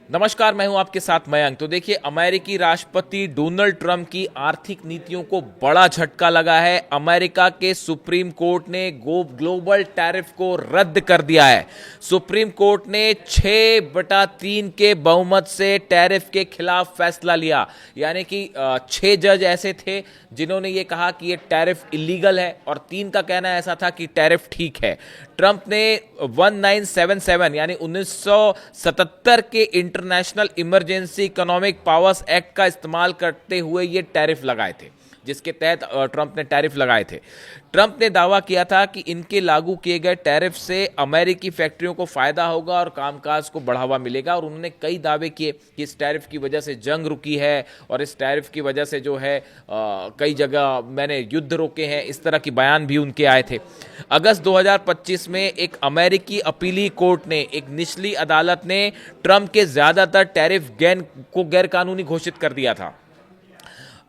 नमस्कार, मैं हूं आपके साथ मयंक। तो देखिए, अमेरिकी राष्ट्रपति डोनाल्ड ट्रंप की आर्थिक नीतियों को बड़ा झटका लगा है। अमेरिका के सुप्रीम कोर्ट ने ग्लोबल टैरिफ को रद्द कर दिया है। सुप्रीम कोर्ट ने 6/3 के बहुमत से टैरिफ के खिलाफ फैसला लिया। यानी कि 6 जज ऐसे थे जिन्होंने ये कहा कि ये टैरिफ इलीगल है और 3 का कहना ऐसा था कि टैरिफ ठीक है। ट्रंप ने 1977 यानी 1977 के international emergency economic powers act का इस्तेमाल करते हुए ये टैरिफ लगाए थे, जिसके तहत ट्रंप ने टैरिफ लगाए थे। ट्रंप ने दावा किया था कि इनके लागू किए गए टैरिफ से अमेरिकी फैक्ट्रियों को फायदा होगा और कामकाज को बढ़ावा मिलेगा। और उन्होंने कई दावे किए कि इस टैरिफ की वजह से जंग रुकी है और इस टैरिफ की वजह से जो है कई जगह मैंने युद्ध रोके हैं। इस तरह की बयान भी उनके आए थे। अगस्त 2025 में एक अमेरिकी अपीली कोर्ट ने, एक निचली अदालत ने ट्रंप के ज्यादातर टैरिफ को गैरकानूनी घोषित कर दिया था।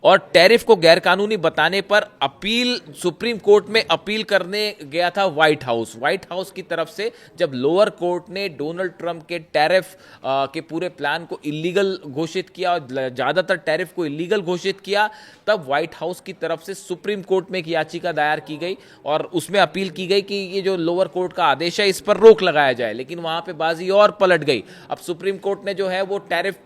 और टैरिफ को गैरकानूनी बताने पर अपील सुप्रीम कोर्ट में अपील करने गया था व्हाइट हाउस की तरफ से। जब लोअर कोर्ट ने डोनाल्ड ट्रंप के टैरिफ के पूरे प्लान को इलीगल घोषित किया और ज़्यादातर टैरिफ को इलीगल घोषित किया, तब व्हाइट हाउस की तरफ से सुप्रीम कोर्ट में एक याचिका दायर की गई और उसमें अपील की गई कि ये जो लोअर कोर्ट का आदेश है इस पर रोक लगाया जाए। लेकिन वहां पे बाजी और पलट गई। अब सुप्रीम कोर्ट ने जो है वो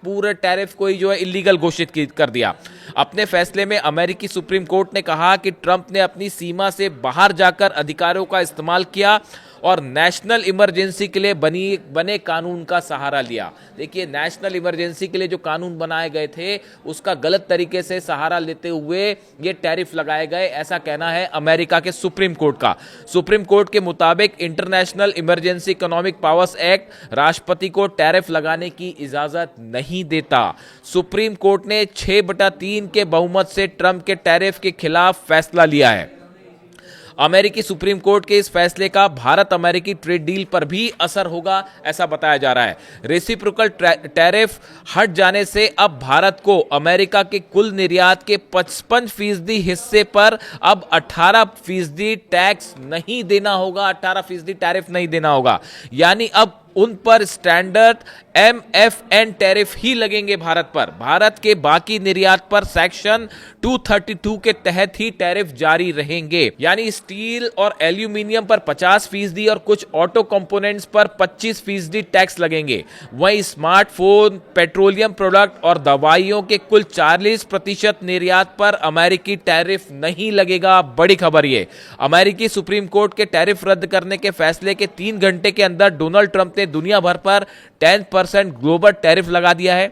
पूरे टैरिफ को ही जो है इलीगल घोषित कर दिया। अपने फैसले में अमेरिकी सुप्रीम कोर्ट ने कहा कि ट्रंप ने अपनी सीमा से बाहर जाकर अधिकारों का इस्तेमाल किया और नेशनल इमरजेंसी के लिए बने कानून का सहारा लिया। देखिए, नेशनल इमरजेंसी के लिए जो कानून बनाए गए थे उसका गलत तरीके से सहारा लेते हुए ये टैरिफ लगाए गए, ऐसा कहना है अमेरिका के सुप्रीम कोर्ट का। सुप्रीम कोर्ट के मुताबिक international emergency economic powers act राष्ट्रपति को टैरिफ लगाने की इजाजत नहीं देता। सुप्रीम कोर्ट ने 6/3 के बहुमत से ट्रंप के टैरिफ के खिलाफ फैसला लिया है। अमेरिकी सुप्रीम कोर्ट के इस फैसले का भारत अमेरिकी ट्रेड डील पर भी असर होगा, ऐसा बताया जा रहा है। रेसिप्रोकल टैरिफ हट जाने से अब भारत को अमेरिका के कुल निर्यात के 55% हिस्से पर अब 18% टैक्स नहीं देना होगा, 18% टैरिफ नहीं देना होगा। यानी अब उन पर स्टैंडर्ड MFN टैरिफ ही लगेंगे भारत पर। भारत के बाकी निर्यात पर सेक्शन 232 के तहत ही टैरिफ जारी रहेंगे। यानी स्टील और एल्यूमिनियम पर 50% और कुछ ऑटो कंपोनेंट्स पर 25% टैक्स लगेंगे। वहीं स्मार्टफोन, पेट्रोलियम प्रोडक्ट और दवाइयों के कुल 40% निर्यात पर अमेरिकी टैरिफ नहीं लगेगा। बड़ी खबर ये, अमेरिकी सुप्रीम कोर्ट के टैरिफ रद्द करने के फैसले के 3 घंटे के अंदर डोनाल्ड ट्रंप ने दुनिया भर पर 10% ग्लोबल टैरिफ लगा दिया है।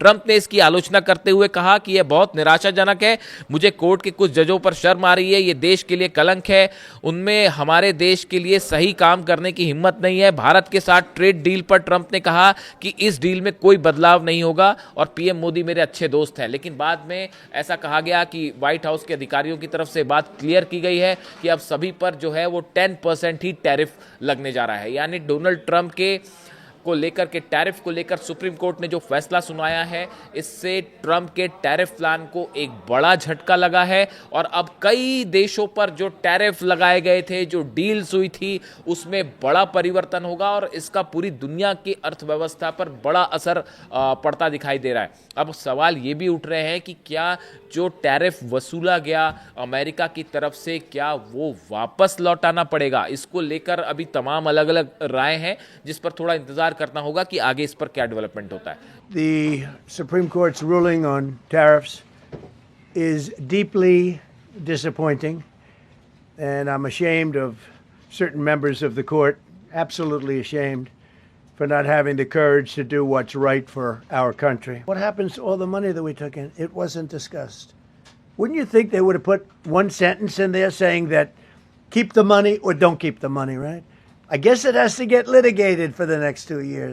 ट्रंप ने इसकी आलोचना करते हुए कहा कि यह बहुत निराशाजनक है। मुझे कोर्ट के कुछ जजों पर शर्म आ रही है। यह देश के लिए कलंक है। उनमें हमारे देश के लिए सही काम करने की हिम्मत नहीं है। भारत के साथ ट्रेड डील पर ट्रंप ने कहा कि इस डील में कोई बदलाव नहीं होगा और पीएम मोदी मेरे अच्छे दोस्त हैं। लेकिन बाद में ऐसा कहा गया कि व्हाइट हाउस के अधिकारियों की तरफ से बात क्लियर की गई है कि अब सभी पर जो है वो 10% ही टैरिफ लगने जा रहा है। यानी डोनाल्ड ट्रंप को लेकर के टैरिफ को लेकर सुप्रीम कोर्ट ने जो फैसला सुनाया है, इससे ट्रंप के टैरिफ प्लान को एक बड़ा झटका लगा है। और अब कई देशों पर जो टैरिफ लगाए गए थे, जो डील्स हुई थी, उसमें बड़ा परिवर्तन होगा और इसका पूरी दुनिया की अर्थव्यवस्था पर बड़ा असर पड़ता दिखाई दे रहा है। अब सवाल ये भी उठ रहे हैं कि क्या जो टैरिफ वसूला गया अमेरिका की तरफ से, क्या वो वापस लौटाना पड़ेगा? इसको लेकर अभी तमाम अलग अलग राय हैं, जिस पर थोड़ा इंतजार करना होगा कि आगे इस पर क्या डेवलपमेंट होता है। The Supreme Court's ruling on tariffs is deeply disappointing, and I'm ashamed of certain members of the court, absolutely ashamed, for not having the courage to do what's right for our country. What happens to all the money that we took in? It wasn't discussed. Wouldn't you think they would have put one sentence in there saying that keep the money or don't keep the money, right? I guess it has to get litigated for the next 2 years.